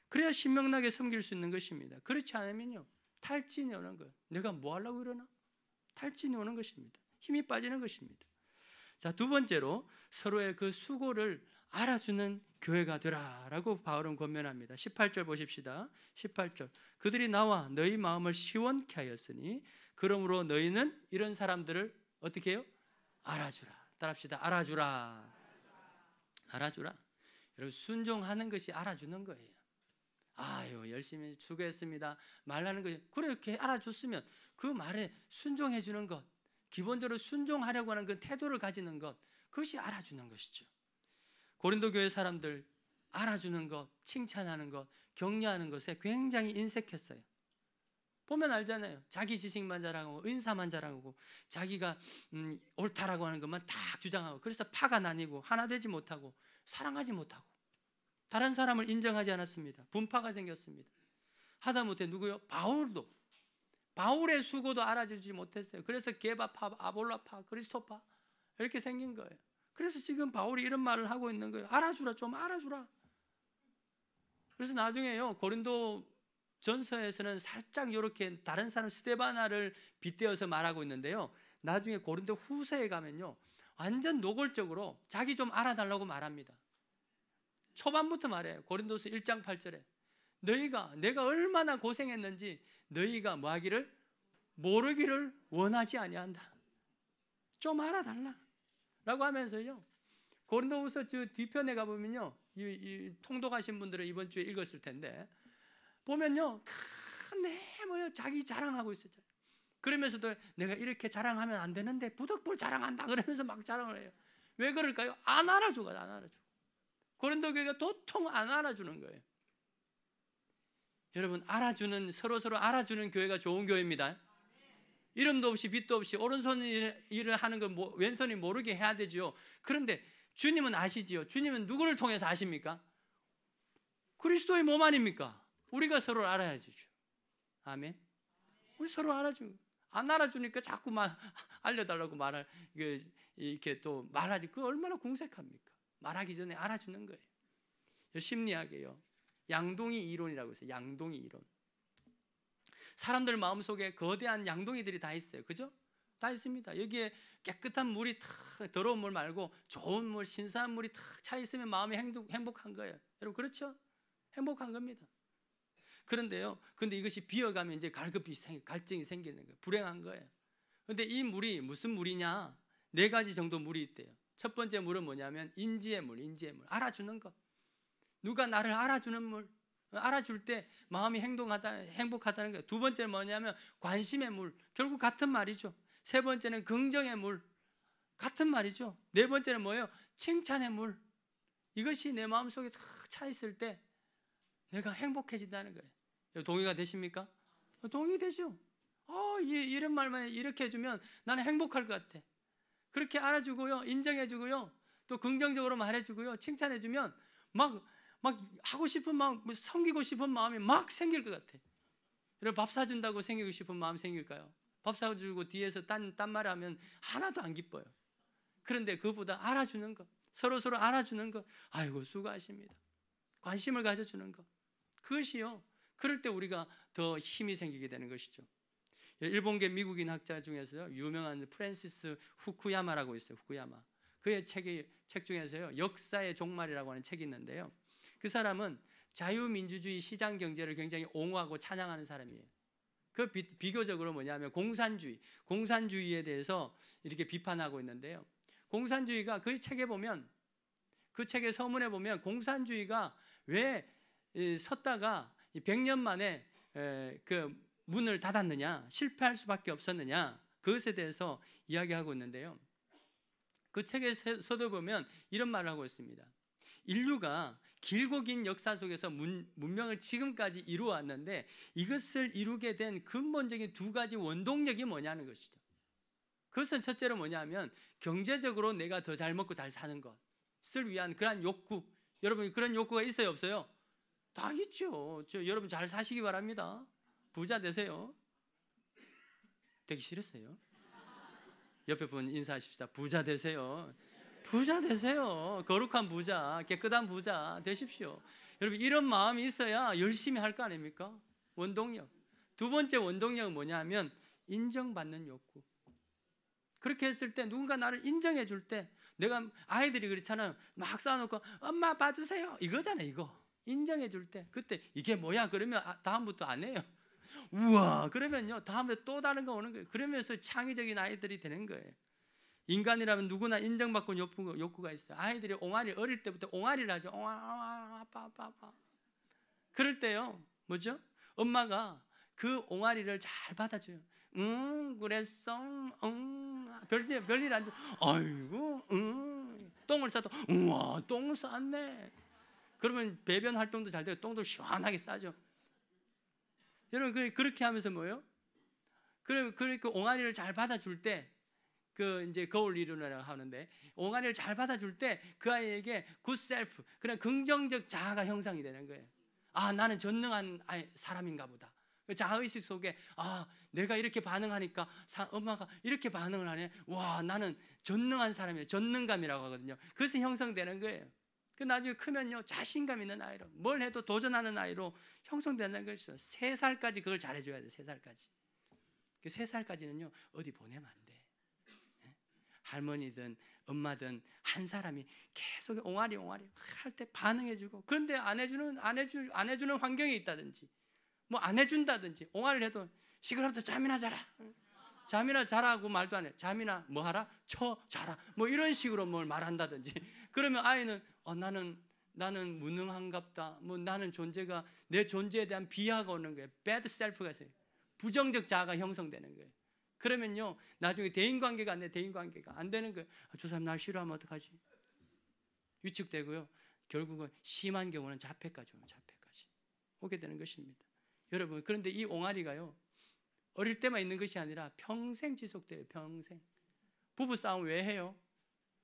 그래야 신명나게 섬길 수 있는 것입니다. 그렇지 않으면요, 탈진이 오는 거예요. 내가 뭐 하려고 이러나? 탈진이 오는 것입니다. 힘이 빠지는 것입니다. 자, 두 번째로 서로의 그 수고를 알아주는 교회가 되라라고 바울은 권면합니다. 18절 보십시다. 18절. 그들이 나와 너희 마음을 시원케 하였으니 그러므로 너희는 이런 사람들을 어떻게 해요? 알아주라. 따라합시다. 알아주라. 알아주라. 여러분, 순종하는 것이 알아주는 거예요. 열심히 수고했습니다. 말하는 거 그렇게 알아줬으면 그 말에 순종해 주는 것, 기본적으로 순종하려고 하는 그 태도를 가지는 것, 그것이 알아주는 것이죠. 고린도 교회 사람들 알아주는 것, 칭찬하는 것, 격려하는 것에 굉장히 인색했어요. 보면 알잖아요. 자기 지식만 자랑하고 은사만 자랑하고 자기가 옳다라고 하는 것만 다 주장하고, 그래서 파가 나뉘고 하나 되지 못하고 사랑하지 못하고 다른 사람을 인정하지 않았습니다. 분파가 생겼습니다. 하다못해 누구요? 바울도. 바울의 수고도 알아주지 못했어요. 그래서 게바파, 아볼라파, 그리스토파 이렇게 생긴 거예요. 그래서 지금 바울이 이런 말을 하고 있는 거예요. 알아주라, 좀 알아주라. 그래서 나중에요, 고린도 전서에서는 살짝 이렇게 다른 사람 스데바나를 빗대어서 말하고 있는데요, 나중에 고린도 후서에 가면요 완전 노골적으로 자기 좀 알아달라고 말합니다. 초반부터 말해요. 고린도서 1장 8절에 내가 얼마나 고생했는지 너희가 뭐 하기를 모르기를 원하지 아니한다. 좀 알아달라 라고 하면서요, 고린도후서 저 뒤편에 가보면요, 이 통독하신 분들은 이번 주에 읽었을 텐데 보면요, 자기 자랑하고 있었잖아요. 그러면서도 내가 이렇게 자랑하면 안 되는데 부득불 자랑한다 그러면서 막 자랑을 해요. 왜 그럴까요? 안 알아주고. 고린도 교회가 도통 안 알아주는 거예요. 여러분, 서로 알아주는 교회가 좋은 교회입니다. 이름도 없이 빛도 없이 오른손 일을 하는 건 왼손이 모르게 해야 되죠. 그런데 주님은 아시지요. 주님은 누구를 통해서 아십니까? 그리스도의 몸 아닙니까? 우리가 서로 알아야죠. 아멘. 우리 서로 알아주고, 안 알아주니까 자꾸만 알려달라고 이렇게 또 말하지. 그거 얼마나 궁색합니까? 말하기 전에 알아주는 거예요. 심리학이에요. 양동이 이론이라고 해서 양동이 이론. 사람들 마음속에 거대한 양동이들이 다 있어요. 그죠? 다 있습니다. 여기에 깨끗한 물이 탁, 더러운 물 말고 좋은 물, 신선한 물이 탁 차 있으면 마음이 행복한 거예요. 여러분, 그렇죠? 행복한 겁니다. 그런데 이것이 비어가면 이제 갈증이 생기는 거예요. 불행한 거예요. 그런데 이 물이 무슨 물이냐? 4가지 정도 물이 있대요. 첫 번째 물은 뭐냐면 인지의 물. 알아주는 것. 누가 나를 알아주는 물. 알아줄 때 마음이 행복하다는 거예요. 두 번째는 뭐냐면 관심의 물. 결국 같은 말이죠. 세 번째는 긍정의 물. 같은 말이죠. 네 번째는 뭐예요? 칭찬의 물. 이것이 내 마음속에 탁 차 있을 때 내가 행복해진다는 거예요. 동의가 되십니까? 동의되죠. 이런 말만 이렇게 해주면 나는 행복할 것 같아. 그렇게 알아주고요, 인정해주고요, 또 긍정적으로 말해주고요, 칭찬해주면 막 하고 싶은 마음, 섬기고 싶은 마음이 막 생길 것 같아. 여러분, 밥 사준다고 생기고 싶은 마음 생길까요? 밥 사주고 뒤에서 딴 말 하면 하나도 안 기뻐요. 그런데 그것보다 알아주는 것, 서로 알아주는 것, 아이고 수고하십니다. 관심을 가져주는 것, 그것이요, 그럴 때 우리가 더 힘이 생기게 되는 것이죠. 일본계 미국인 학자 중에서요, 유명한 프랜시스 후쿠야마라고 있어요. 후쿠야마. 그의 책 중에서요, 역사의 종말이라고 하는 책이 있는데요, 그 사람은 자유민주주의 시장경제를 굉장히 옹호하고 찬양하는 사람이에요. 그 비교적으로 뭐냐면 공산주의에 대해서 이렇게 비판하고 있는데요, 공산주의가 그 책에 보면, 그 책의 서문에 보면 공산주의가 왜 섰다가 100년 만에 그 문을 닫았느냐, 실패할 수밖에 없었느냐, 그것에 대해서 이야기하고 있는데요, 그 책에서도 보면 이런 말을 하고 있습니다. 인류가 길고 긴 역사 속에서 문명을 지금까지 이루어왔는데 이것을 이루게 된 근본적인 2가지 원동력이 뭐냐는 것이죠. 그것은 첫째로 뭐냐면 경제적으로 내가 더 잘 먹고 잘 사는 것을 위한 그러한 욕구. 여러분, 그런 욕구가 있어요, 없어요? 다 있죠. 여러분 잘 사시기 바랍니다. 부자 되세요. 되기 싫으세요? 옆에 분 인사하십시다. 부자 되세요. 부자 되세요. 거룩한 부자, 깨끗한 부자 되십시오. 여러분, 이런 마음이 있어야 열심히 할 거 아닙니까? 원동력. 두 번째 원동력은 뭐냐면 인정받는 욕구. 그렇게 했을 때, 누군가 나를 인정해 줄 때, 내가 아이들이 그렇잖아요. 막 쌓아놓고 엄마 봐주세요 이거잖아요. 이거 인정해 줄 때, 그때 이게 뭐야 그러면 다음부터 안 해요. 우와 그러면요, 다음에 또 다른 거 오는 거예요. 그러면서 창의적인 아이들이 되는 거예요. 인간이라면 누구나 인정받고 욕구가 있어요. 아이들이 어릴 때부터 옹알이를 하죠. 아빠. 그럴 때요, 뭐죠? 엄마가 그 옹알이를 잘 받아줘요. 그랬어. 별일 안 줘. 아이고, 똥을 싸도, 우와, 똥 쌌네. 그러면 배변 활동도 잘 되고 똥도 시원하게 싸죠. 여러분, 그렇게 하면서 뭐예요? 그렇게 옹알이를 잘 받아줄 때, 이제 거울 이론이라고 하는데, 옹알이를 잘 받아줄 때 그 아이에게 good self, 그냥 긍정적 자아가 형성이 되는 거예요. 나는 전능한 사람인가 보다. 자아의식 속에 내가 이렇게 반응하니까 엄마가 이렇게 반응을 하네. 와, 나는 전능한 사람이에요. 전능감이라고 하거든요. 그것이 형성되는 거예요. 그 나중에 크면요, 자신감 있는 아이로, 뭘 해도 도전하는 아이로 형성되는 것이죠. 3살까지 그걸 잘해줘야 돼요. 3살까지. 그 3살까지는요 어디 보내면 안 돼. 할머니든 엄마든 한 사람이 계속 옹알이 할 때 반응해주고, 그런데 안 해주는 환경이 있다든지 뭐 안 해준다든지, 옹알이를 해도 시끄럽다, 잠이나 자라, 잠이나 자라고 말도 안 해. 잠이나 뭐 하라? 자라, 뭐 이런 식으로 뭘 말한다든지. 그러면 아이는 나는 무능한갑다, 뭐 나는 내 존재에 대한 비하가 오는 거예요. bad self가 있어요. 부정적 자아가 형성되는 거예요. 그러면요 나중에 대인관계가 안 돼. 대인관계가 안 되는 거예요. 저 사람 날 싫어하면 어떡하지? 위축되고요, 결국은 심한 경우는 자폐까지 오게 되는 것입니다. 여러분, 그런데 이 옹알이가요 어릴 때만 있는 것이 아니라 평생 지속돼요. 평생. 부부싸움 왜 해요?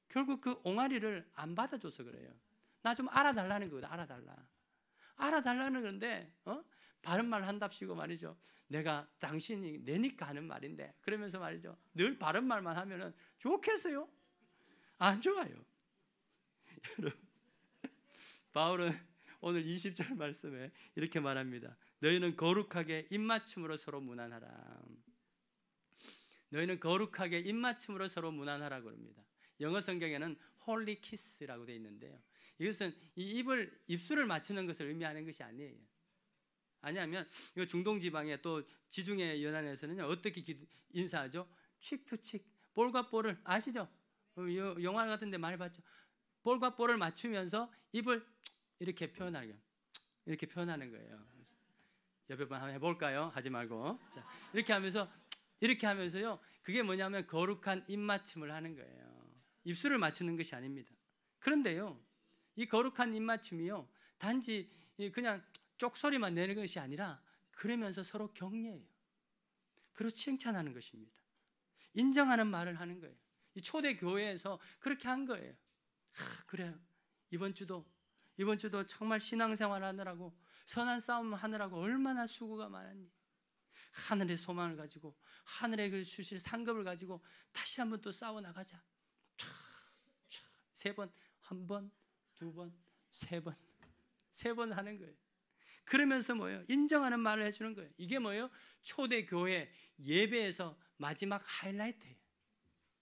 결국 그 옹알이를 안 받아줘서 그래요. 나 좀 알아달라는 거거든. 알아달라는 건데 바른 말 한답시고 말이죠. 내가 당신이 내니까 하는 말인데, 그러면서 말이죠, 늘 바른 말만 하면은 좋겠어요? 안 좋아요. 여러분, 바울은 오늘 20절 말씀에 이렇게 말합니다. 너희는 거룩하게 입맞춤으로 서로 무난하라. 너희는 거룩하게 입맞춤으로 서로 무난하라 그럽니다. 영어 성경에는 홀리 키스라고 되어 있는데요, 이것은 이 입술을 맞추는 것을 의미하는 것이 아니에요. 아니하면 이 중동 지방의 또 지중해 연안에서는요 어떻게 인사하죠? 칙투칙, 볼과 볼을 아시죠? 영화 같은 데 많이 봤죠? 볼과 볼을 맞추면서 입을 이렇게 표현하는 거예요. 옆에 번 한번 해볼까요? 하지 말고. 자, 이렇게 하면서요, 그게 뭐냐면 거룩한 입맞춤을 하는 거예요. 입술을 맞추는 것이 아닙니다. 그런데요, 이 거룩한 입맞춤이요 단지 그냥 쪽소리만 내는 것이 아니라, 그러면서 서로 격려해요. 그리고 칭찬하는 것입니다. 인정하는 말을 하는 거예요. 이 초대 교회에서 그렇게 한 거예요. 그래요, 이번 주도 정말 신앙생활 하느라고, 선한 싸움 하느라고 얼마나 수고가 많았니. 하늘의 소망을 가지고, 하늘의 그 주실 상급을 가지고 다시 한번 또 싸워 나가자. 3번, 1번, 2번, 3번, 3번 하는 거예요. 그러면서 뭐예요? 인정하는 말을 해주는 거예요. 이게 뭐예요? 초대교회 예배에서 마지막 하이라이트예요.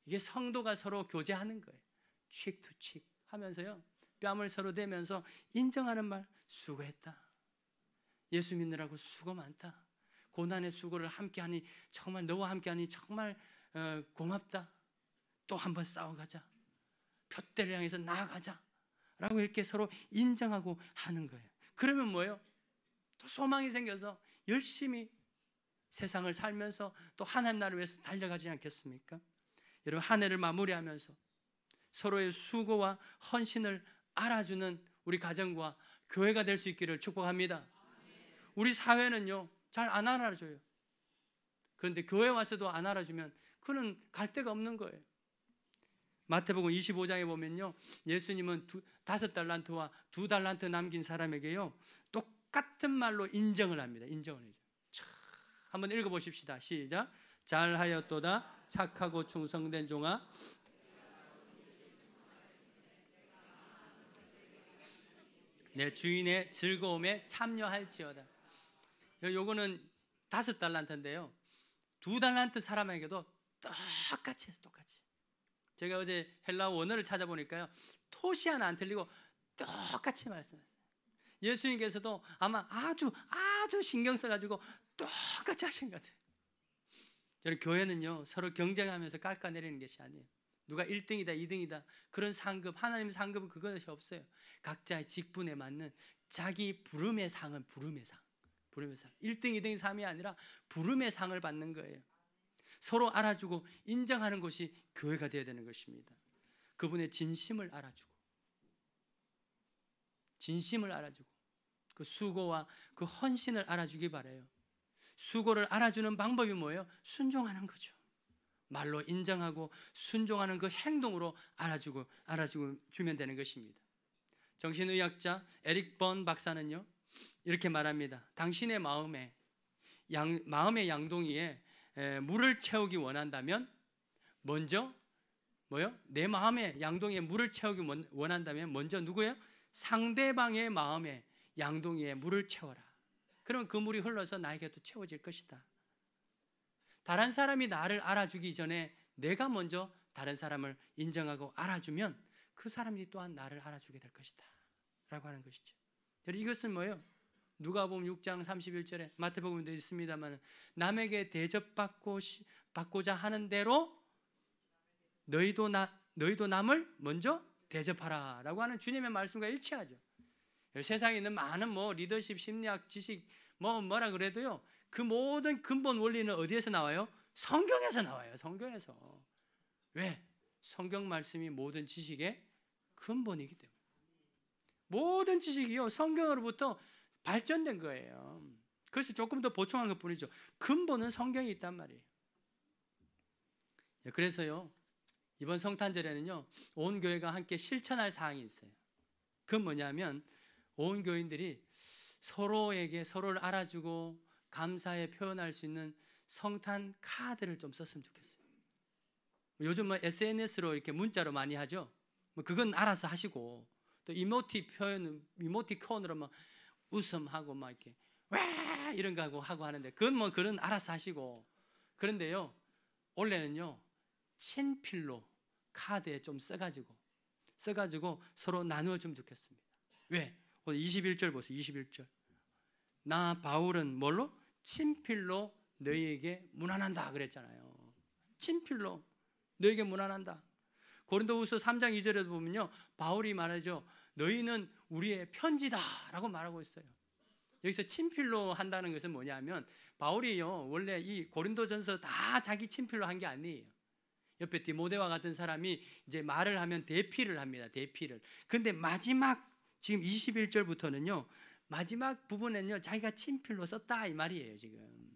이게 성도가 서로 교제하는 거예요. 칙투칙 하면서요, 뺨을 서로 대면서 인정하는 말, 수고했다, 예수 믿느라고 수고 많다, 고난의 수고를 함께하니 정말 너와 함께하니 정말 고맙다, 또 한번 싸워가자, 표대를 향해서 나아가자 라고 이렇게 서로 인정하고 하는 거예요. 그러면 뭐예요? 또 소망이 생겨서 열심히 세상을 살면서 또 하나님 나라를 위해서 달려가지 않겠습니까? 여러분, 한 해를 마무리하면서 서로의 수고와 헌신을 알아주는 우리 가정과 교회가 될 수 있기를 축복합니다. 우리 사회는요 잘 안 알아줘요. 그런데 교회 와서도 안 알아주면 그는 갈 데가 없는 거예요. 마태복음 25장에 보면요, 예수님은 5달란트와 2달란트 남긴 사람에게요 똑같은 말로 인정을 합니다. 인정을 해요. 한번 읽어보십시다. 시작. 잘하였도다 착하고 충성된 종아, 내 주인의 즐거움에 참여할지어다. 요거는 5달란트인데요 2달란트 사람에게도 똑같이 해서 똑같이. 제가 어제 헬라어 원어를 찾아보니까요 토시 하나 안 틀리고 똑같이 말씀하셨어요. 예수님께서도 아마 아주 신경 써가지고 똑같이 하신 것 같아요. 저는 교회는요 서로 경쟁하면서 깎아내리는 것이 아니에요. 누가 1등이다 2등이다 그런 상급, 하나님의 상급은 그것이 없어요. 각자의 직분에 맞는 자기 부름의 상은 부름의 상 1등 2등 3이 아니라 부름의 상을 받는 거예요. 서로 알아주고 인정하는 것이 교회가 되어야 되는 것입니다. 그분의 진심을 알아주고 그 수고와 그 헌신을 알아주기 바라요. 수고를 알아주는 방법이 뭐예요? 순종하는 거죠. 말로 인정하고 순종하는 그 행동으로 알아주고 주면 되는 것입니다. 정신의학자 에릭 번 박사는요 이렇게 말합니다. 당신의 마음의 양동이에 물을 채우기 원한다면 먼저 뭐요? 내 마음의 양동이에 물을 채우기 원한다면 먼저 누구예요? 상대방의 마음의 양동이에 물을 채워라. 그러면 그 물이 흘러서 나에게도 채워질 것이다. 다른 사람이 나를 알아주기 전에 내가 먼저 다른 사람을 인정하고 알아주면 그 사람이 또한 나를 알아주게 될 것이다 라고 하는 것이죠. 이것은 뭐예요? 누가복음 6장 31절에 마태복음도 있습니다만 남에게 대접받고자 하는 대로 너희도 남을 먼저 대접하라 라고 하는 주님의 말씀과 일치하죠. 세상에 있는 많은 리더십, 심리학, 지식 뭐라 그래도요, 그 모든 근본 원리는 어디에서 나와요? 성경에서 나와요. 성경에서. 왜? 성경 말씀이 모든 지식의 근본이기 때문에. 모든 지식이요 성경으로부터 발전된 거예요. 그래서 조금 더 보충한 것뿐이죠. 근본은 성경에 있단 말이에요. 그래서요 이번 성탄절에는요 온 교회가 함께 실천할 사항이 있어요. 그건 뭐냐면 온 교인들이 서로를 알아주고 감사에 표현할 수 있는 성탄 카드를 좀 썼으면 좋겠어요. 요즘 SNS로 이렇게 문자로 많이 하죠. 그건 알아서 하시고 또 이모티콘으로 막 웃음하고 막 이렇게 와 이런 거 하고 하는데 그건 알아서 하시고, 그런데요 원래는요 친필로 카드에 좀 써가지고 서로 나누어주면 좋겠습니다. 왜? 오늘 21절 보세요. 21절. 나 바울은 뭘로? 친필로 너희에게 문안한다 그랬잖아요. 친필로 너희에게 문안한다. 고린도후서 3장 2절에도 보면요 바울이 말하죠. 너희는 우리의 편지다 라고 말하고 있어요. 여기서 친필로 한다는 것은 뭐냐면 바울이요 원래 이 고린도전서 다 자기 친필로 한 게 아니에요. 옆에 디모데와 같은 사람이 이제 말을 하면 대피를 합니다. 대피를. 근데 마지막 지금 21절부터는요 마지막 부분에는요 자기가 친필로 썼다 이 말이에요 지금.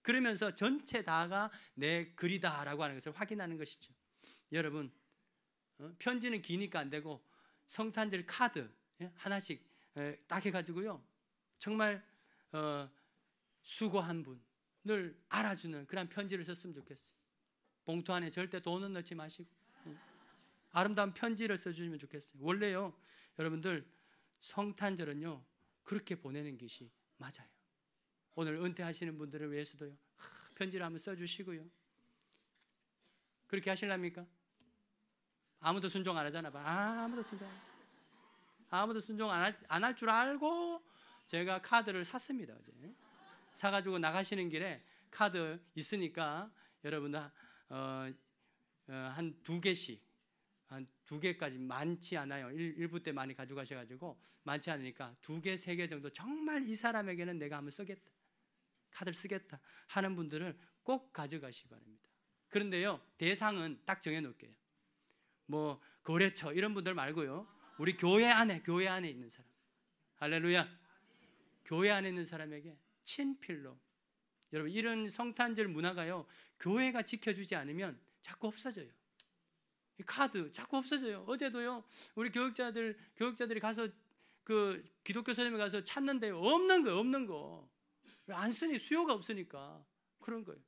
그러면서 전체 다가 내 글이다 라고 하는 것을 확인하는 것이죠. 여러분 편지는 기니까 안 되고 성탄절 카드 하나씩 딱 해가지고요 정말 수고한 분을 알아주는 그런 편지를 썼으면 좋겠어요. 봉투 안에 절대 돈은 넣지 마시고 아름다운 편지를 써주시면 좋겠어요. 원래요 여러분들 성탄절은요 그렇게 보내는 것이 맞아요. 오늘 은퇴하시는 분들을 위해서도요 편지를 한번 써주시고요. 그렇게 하실랍니까? 아무도 순종 안 하잖아. 아무도 순종 안 할 줄 알고 제가 카드를 샀습니다. 어제 사가지고 나가시는 길에 카드 있으니까 여러분들 한 2개씩 한 2개까지 많지 않아요. 일부 때 많이 가져가셔가지고 많지 않으니까 2개, 3개 정도 정말 이 사람에게는 내가 한번 쓰겠다, 카드를 쓰겠다 하는 분들을 꼭 가져가시기 바랍니다. 그런데요 대상은 딱 정해놓을게요. 뭐 거래처 이런 분들 말고요 우리 교회 안에 있는 사람, 할렐루야, 교회 안에 있는 사람에게 친필로. 여러분 이런 성탄절 문화가요 교회가 지켜주지 않으면 자꾸 없어져요. 이 카드 자꾸 없어져요. 어제도요 우리 교육자들이 가서 그 기독교 서점에 가서 찾는데요 없는 거 안 쓰니 수요가 없으니까 그런 거예요.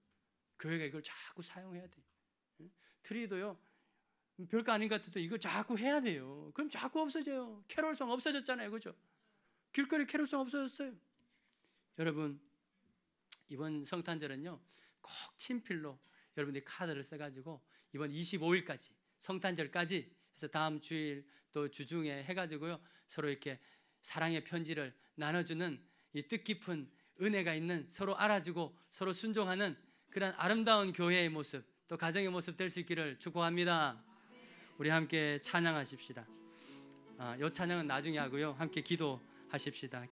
교회가 이걸 자꾸 사용해야 돼요. 트리도요 별거 아닌 것 같아도 이걸 자꾸 해야 돼요. 그럼 자꾸 없어져요. 캐롤송 없어졌잖아요, 그죠? 길거리 캐롤송 없어졌어요. 여러분 이번 성탄절은요 꼭 친필로 여러분들이 카드를 써가지고 이번 25일까지 성탄절까지 해서 다음 주일 또 주중에 해가지고요 서로 이렇게 사랑의 편지를 나눠주는 이 뜻깊은 은혜가 있는, 서로 알아주고 서로 순종하는 그런 아름다운 교회의 모습 또 가정의 모습 될 수 있기를 축복합니다. 우리 함께 찬양하십시다. 이 찬양은 나중에 하고요 함께 기도하십시다.